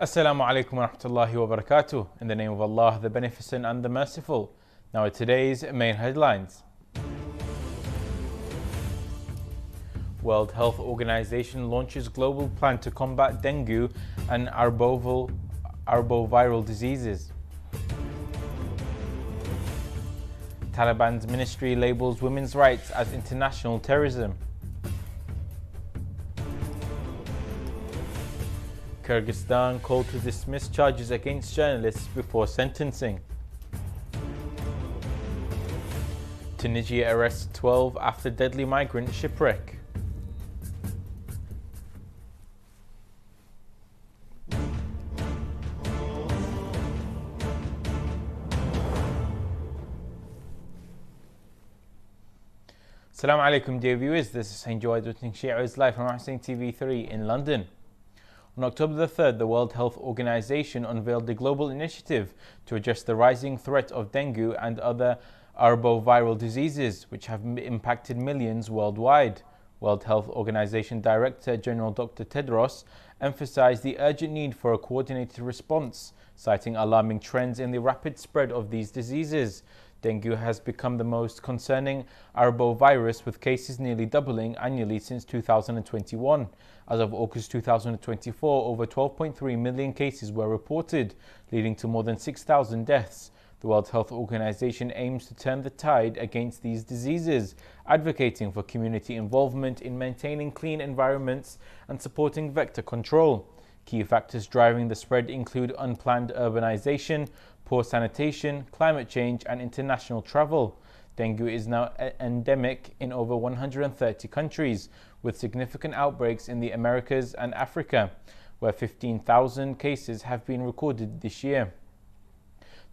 Assalamu alaikum wa rahmatullahi wa barakatuh. In the name of Allah, the Beneficent and the Merciful. Now today's main headlines. World Health Organization launches global plan to combat dengue and arboviral diseases. Taliban's ministry labels women's rights as international terrorism. Kyrgyzstan called to dismiss charges against journalists before sentencing. Tunisia arrests 12 after deadly migrant shipwreck. Assalamu alaikum dear viewers, this is Hussein Shia Waves live from Imam Hussein TV 3 in London. On October the 3rd, the World Health Organization unveiled a global initiative to address the rising threat of dengue and other arboviral diseases, which have impacted millions worldwide. World Health Organization Director General Dr. Tedros emphasized the urgent need for a coordinated response, citing alarming trends in the rapid spread of these diseases. Dengue has become the most concerning arbovirus, with cases nearly doubling annually since 2021. As of August 2024, over 12.3 million cases were reported, leading to more than 6,000 deaths. The World Health Organization aims to turn the tide against these diseases, advocating for community involvement in maintaining clean environments and supporting vector control. Key factors driving the spread include unplanned urbanization, poor sanitation, climate change, and international travel. Dengue is now endemic in over 130 countries, with significant outbreaks in the Americas and Africa, where 15,000 cases have been recorded this year.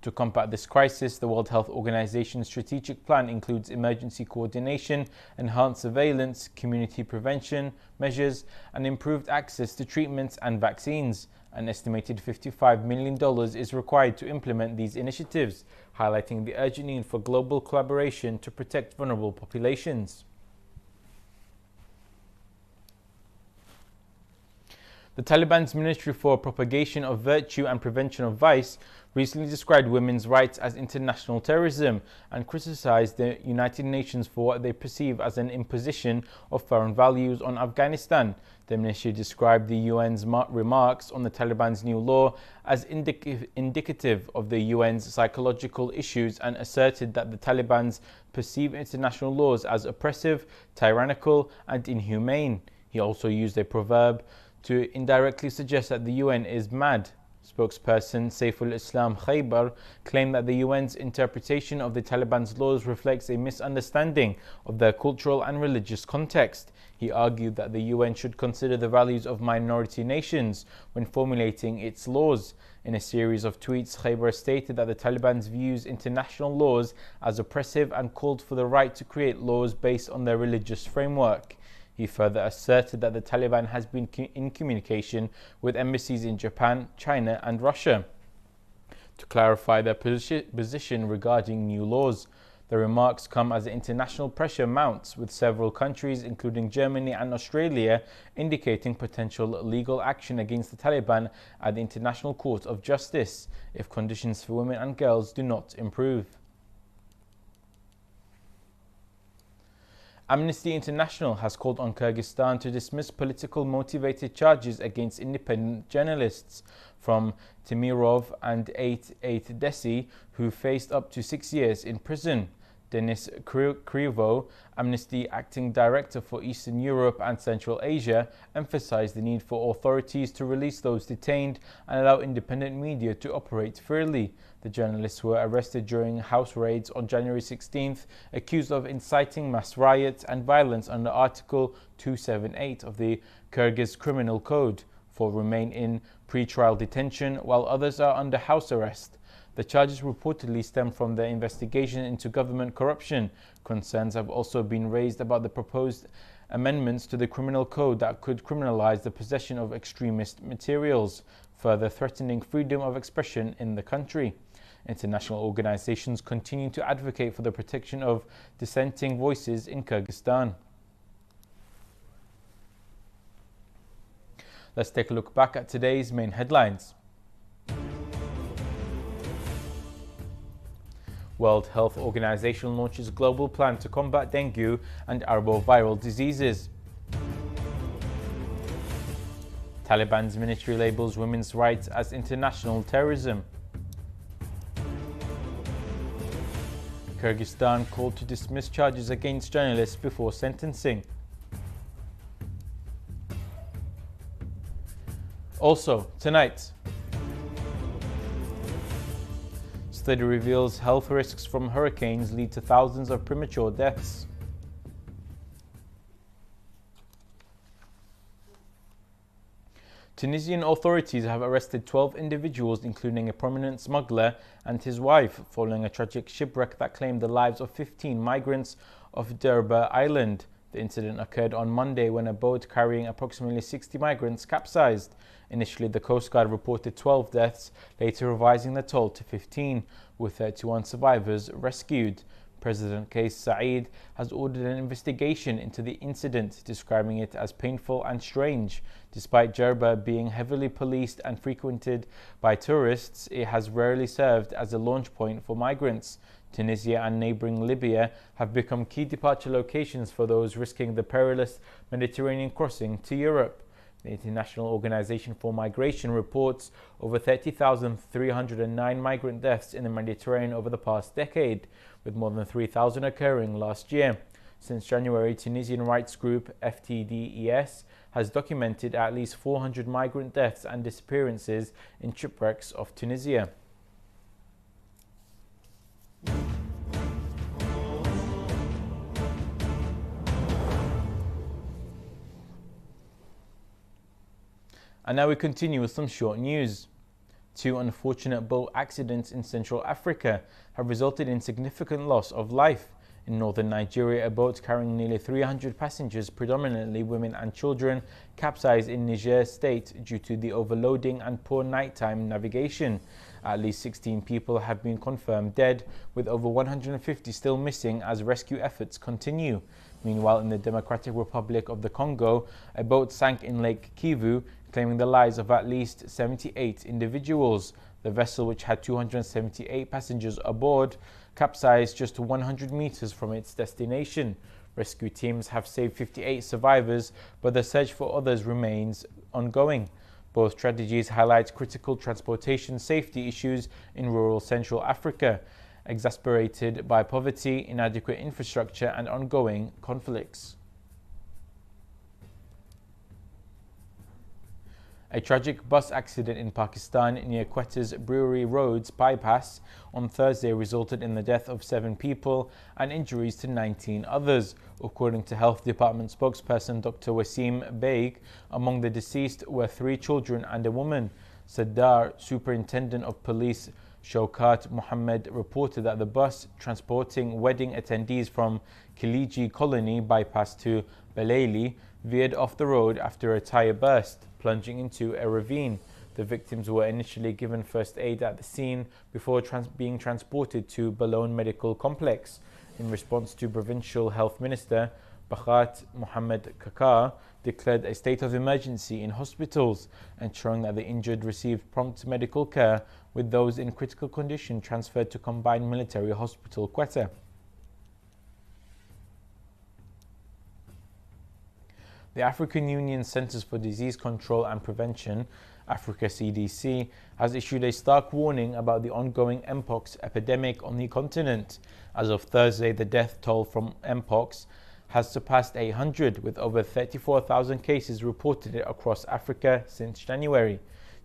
To combat this crisis, the World Health Organization's strategic plan includes emergency coordination, enhanced surveillance, community prevention measures, and improved access to treatments and vaccines. An estimated $55 million is required to implement these initiatives, highlighting the urgent need for global collaboration to protect vulnerable populations. The Taliban's Ministry for Propagation of Virtue and Prevention of Vice recently described women's rights as international terrorism and criticized the United Nations for what they perceive as an imposition of foreign values on Afghanistan. The ministry described the UN's remarks on the Taliban's new law as indicative of the UN's psychological issues and asserted that the Taliban's perceive international laws as oppressive, tyrannical, and inhumane. He also used a proverb to indirectly suggest that the UN is mad. Spokesperson Saiful Islam Khaybar claimed that the UN's interpretation of the Taliban's laws reflects a misunderstanding of their cultural and religious context. He argued that the UN should consider the values of minority nations when formulating its laws. In a series of tweets, Khaybar stated that the Taliban views international laws as oppressive and called for the right to create laws based on their religious framework. He further asserted that the Taliban has been in communication with embassies in Japan, China, and Russia to clarify their position regarding new laws. The remarks come as international pressure mounts, with several countries, including Germany and Australia, indicating potential legal action against the Taliban at the International Court of Justice if conditions for women and girls do not improve. Amnesty International has called on Kyrgyzstan to dismiss politically motivated charges against independent journalists from Temirov and Eight Desi, who faced up to 6 years in prison. Denis Krivo, Amnesty Acting Director for Eastern Europe and Central Asia, emphasized the need for authorities to release those detained and allow independent media to operate freely. The journalists were arrested during house raids on January 16th, accused of inciting mass riots and violence under Article 278 of the Kyrgyz Criminal Code. 4 remain in pre-trial detention, while others are under house arrest. The charges reportedly stem from their investigation into government corruption. Concerns have also been raised about the proposed amendments to the criminal code that could criminalize the possession of extremist materials, further threatening freedom of expression in the country. International organizations continue to advocate for the protection of dissenting voices in Kyrgyzstan. Let's take a look back at today's main headlines. World Health Organization launches global plan to combat dengue and arboviral diseases. Taliban's military labels women's rights as international terrorism. Kyrgyzstan called to dismiss charges against journalists before sentencing. Also, tonight, study reveals health risks from hurricanes lead to thousands of premature deaths. Tunisian authorities have arrested 12 individuals, including a prominent smuggler and his wife, following a tragic shipwreck that claimed the lives of 15 migrants off Derba Island. The incident occurred on Monday when a boat carrying approximately 60 migrants capsized. Initially, the Coast Guard reported 12 deaths, later revising the toll to 15, with 31 survivors rescued. President Kais Saied has ordered an investigation into the incident, describing it as painful and strange. Despite Djerba being heavily policed and frequented by tourists, it has rarely served as a launch point for migrants. Tunisia and neighbouring Libya have become key departure locations for those risking the perilous Mediterranean crossing to Europe. The International Organization for Migration reports over 30,309 migrant deaths in the Mediterranean over the past decade, with more than 3,000 occurring last year. Since January, Tunisian rights group FTDES has documented at least 400 migrant deaths and disappearances in shipwrecks off Tunisia. And now we continue with some short news. Two unfortunate boat accidents in Central Africa have resulted in significant loss of life. In northern Nigeria, a boat carrying nearly 300 passengers, predominantly women and children, capsized in Niger State due to the overloading and poor nighttime navigation. At least 16 people have been confirmed dead, with over 150 still missing as rescue efforts continue. Meanwhile, in the Democratic Republic of the Congo, a boat sank in Lake Kivu, claiming the lives of at least 78 individuals. The vessel, which had 278 passengers aboard, capsized just 100 meters from its destination. Rescue teams have saved 58 survivors, but the search for others remains ongoing. Both tragedies highlight critical transportation safety issues in rural Central Africa, exacerbated by poverty, inadequate infrastructure, and ongoing conflicts. A tragic bus accident in Pakistan near Quetta's Brewery Roads bypass on Thursday resulted in the death of 7 people and injuries to 19 others. According to Health Department spokesperson Dr. Wasim Baig, among the deceased were 3 children and a woman. Sadar, Superintendent of Police Shaukat Mohammed, reported that the bus transporting wedding attendees from Kiliji Colony bypass to Belaili veered off the road after a tyre burst, plunging into a ravine. The victims were initially given first aid at the scene before being transported to Balone Medical Complex. In response to Provincial Health Minister Bakhat Mohammed Kakar declared a state of emergency in hospitals, ensuring that the injured received prompt medical care, with those in critical condition transferred to Combined Military Hospital Quetta. The African Union Centers for Disease Control and Prevention, Africa CDC, has issued a stark warning about the ongoing Mpox epidemic on the continent. As of Thursday, the death toll from Mpox has surpassed 100, with over 34,000 cases reported across Africa since January.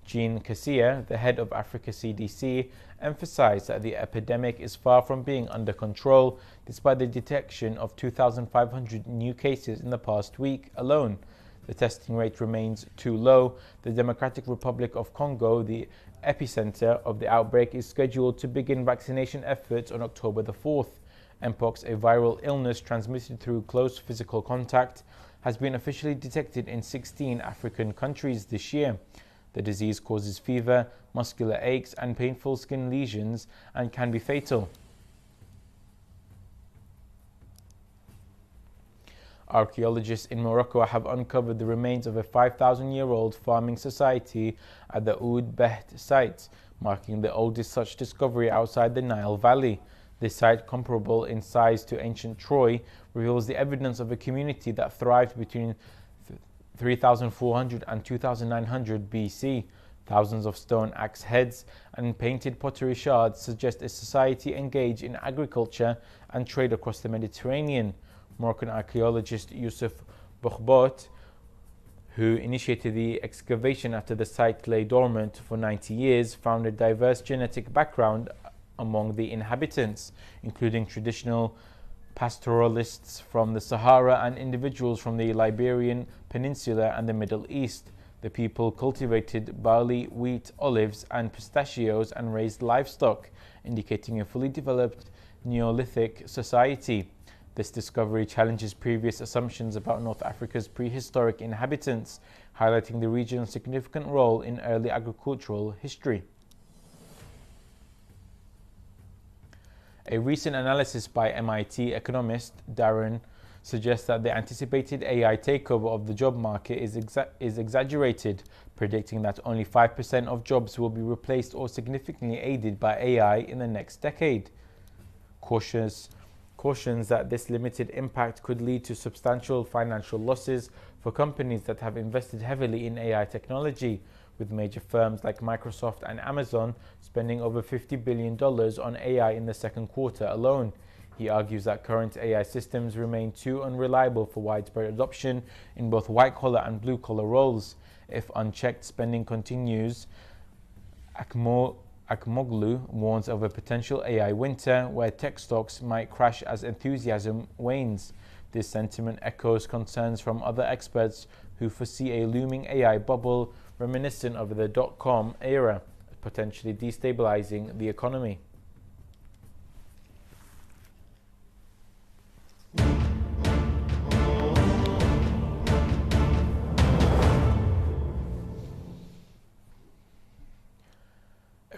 Jean Cassia, the head of Africa CDC, emphasized that the epidemic is far from being under control, despite the detection of 2,500 new cases in the past week alone. The testing rate remains too low. The Democratic Republic of Congo, the epicenter of the outbreak, is scheduled to begin vaccination efforts on October the 4th. Mpox, a viral illness transmitted through close physical contact, has been officially detected in 16 African countries this year. The disease causes fever, muscular aches, and painful skin lesions, and can be fatal. Archaeologists in Morocco have uncovered the remains of a 5,000-year-old farming society at the Oud Beht site, marking the oldest such discovery outside the Nile Valley. This site, comparable in size to ancient Troy, reveals the evidence of a community that thrived between 3400 and 2900 BC. Thousands of stone axe heads and painted pottery shards suggest a society engaged in agriculture and trade across the Mediterranean. Moroccan archaeologist Yusuf Boukhbot, who initiated the excavation after the site lay dormant for 90 years, found a diverse genetic background among the inhabitants, including traditional pastoralists from the Sahara and individuals from the Iberian Peninsula and the Middle East. The people cultivated barley, wheat, olives, and pistachios and raised livestock, indicating a fully developed Neolithic society. This discovery challenges previous assumptions about North Africa's prehistoric inhabitants, highlighting the region's significant role in early agricultural history. A recent analysis by MIT economist Darren suggests that the anticipated AI takeover of the job market is exaggerated, predicting that only 5% of jobs will be replaced or significantly aided by AI in the next decade. Cautions that this limited impact could lead to substantial financial losses for companies that have invested heavily in AI technology, with major firms like Microsoft and Amazon spending over $50 billion on AI in the second quarter alone. He argues that current AI systems remain too unreliable for widespread adoption in both white-collar and blue-collar roles. If unchecked spending continues, Akmoglu warns of a potential AI winter where tech stocks might crash as enthusiasm wanes. This sentiment echoes concerns from other experts who foresee a looming AI bubble reminiscent of the dot-com era, potentially destabilizing the economy.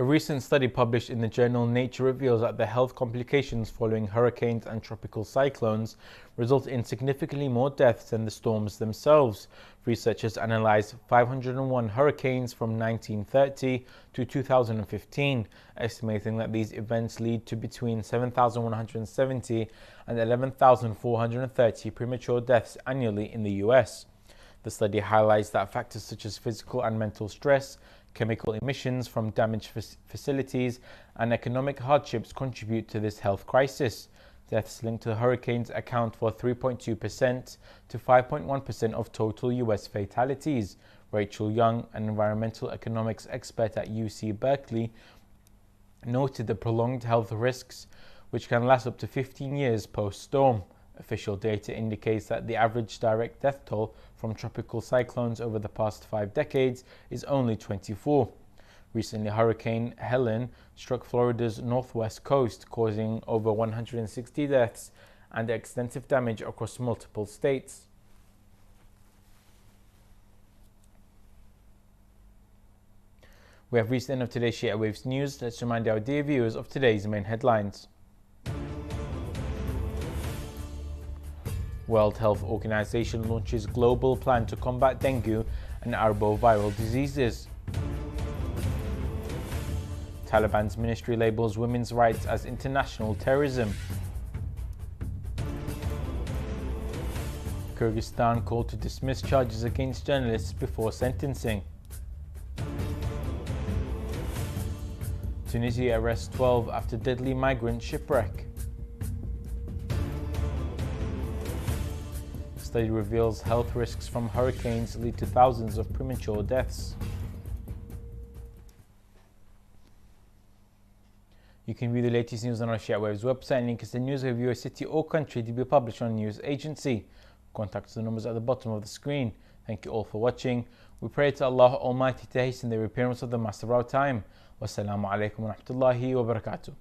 A recent study published in the journal Nature reveals that the health complications following hurricanes and tropical cyclones result in significantly more deaths than the storms themselves. Researchers analyzed 501 hurricanes from 1930 to 2015, estimating that these events lead to between 7,170 and 11,430 premature deaths annually in the US. The study highlights that factors such as physical and mental stress, chemical emissions from damaged facilities, and economic hardships contribute to this health crisis. Deaths linked to hurricanes account for 3.2% to 5.1% of total US fatalities. Rachel Young, an environmental economics expert at UC Berkeley, noted the prolonged health risks, which can last up to 15 years post-storm. Official data indicates that the average direct death toll from tropical cyclones over the past 5 decades is only 24. Recently, Hurricane Helen struck Florida's northwest coast, causing over 160 deaths and extensive damage across multiple states. We have reached the end of today's Shia Waves news. Let's remind our dear viewers of today's main headlines. World Health Organization launches global plan to combat dengue and arboviral diseases. Taliban's ministry labels women's rights as international terrorism. Kyrgyzstan called to dismiss charges against journalists before sentencing. Tunisia arrests 12 after deadly migrant shipwreck. Study reveals health risks from hurricanes lead to thousands of premature deaths. You can view the latest news on our Shia Waves website. Link is the news of your city or country to be published on a news agency. Contact the numbers at the bottom of the screen. Thank you all for watching. We pray to Allah Almighty to hasten the appearance of the Master of our time. Wassalamu alaikum wa rahmatullahi wa barakatuh.